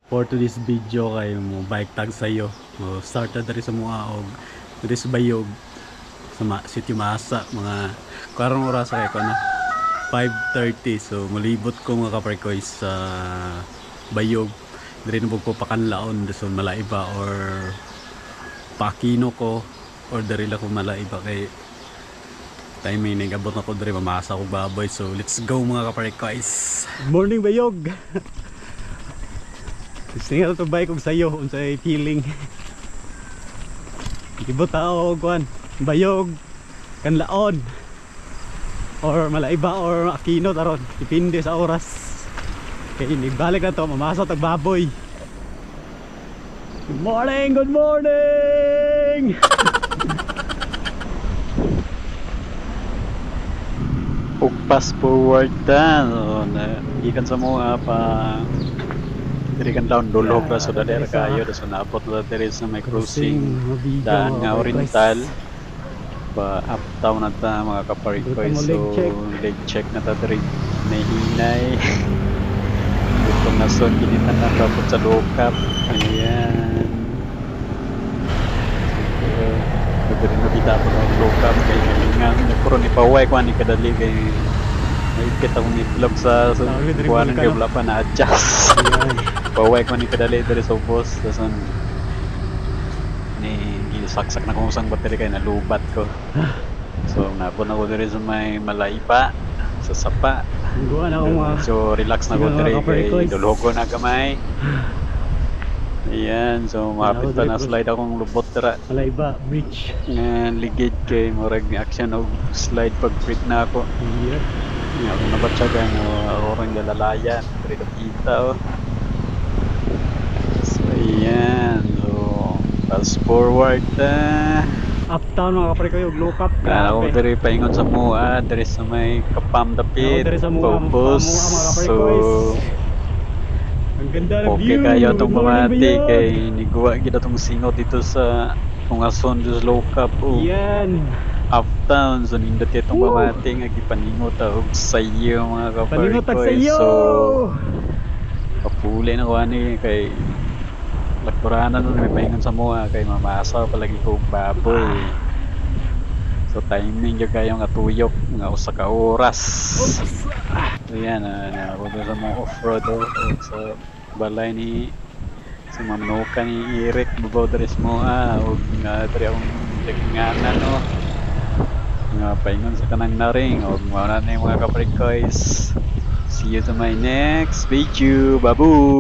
For today's video kay mo bike tag sayo. Start na diri sa mga og diri sa Bayog sa City Masa mga karong oras kay ko na 5:30. So mulibot ko mga kaparkoy sa Bayog. Diri na ko pakanlaon so malaiba or Pakino ko or diri la ko malaiba kay timing nagabot na ko diri mamasa ko baboy. So let's go mga kaparkoys. Good morning Bayog. Singa to bike og sayo unsay feeling. Gibot tao og kuan Bayog Kanlaon or malaiba or Aquino taron depende sa oras. Kay balik na to mamasa tag baboy. Good morning, good morning. Og fast forward ta na ikan sa mga pa diri kan down dulog ra sa dader kayo so naabot la diri sa may cruising daan nga oriental pa uptown na ta mga kaparikoy. So leg check na ta diri may hinay itong nason ginitan na tapos sa lokap. Ayan diri na kita po ng lokap kay nga puro ni paway ko ani kadali kay naipit akong itlog sa kuwanan kay wala pa na-adjust. Paway ko ni kadali dari sa boss tason ni gisaksak na kung usang battery kay nalubat ko. So napon ako diri sa may malaiba sa sapa. So relax na ko diri kay dulugo na gamay. Ayan, so mapit pa na slide akong lubot dira Malaiba bridge. Nga ligid kay murag action og slide pag break na ako. Yeah, kung nabatsagan orang galalaya diri kita oh. So ayan, so fast forward Uptown mga kapre kayo, look up ako diri paingon sa mua, diri sa may Kapam Dapit, Paubos. So ang ganda ng okay view. kayo itong pamati kay niguwa kita itong singot dito sa Tungason dos Low-Cap yan uptown. So nindot itong pamati nga gipaningot og sayo mga paningot kaparikoy. sayo. So kapuli na ko ani kay lakuranan nun may pahingon sa mua kay mamasa palagi ko baboy. So timing yung kayo nga tuyok nga usa ka oras. So yan ako sa mga off-road so balay ni sa manuka ni Eric bubaw dari mo og nga dari akong lagingana no nga paingon sa kanang naring og mao na ni mga kaparikoys. See you to my next video. Babu.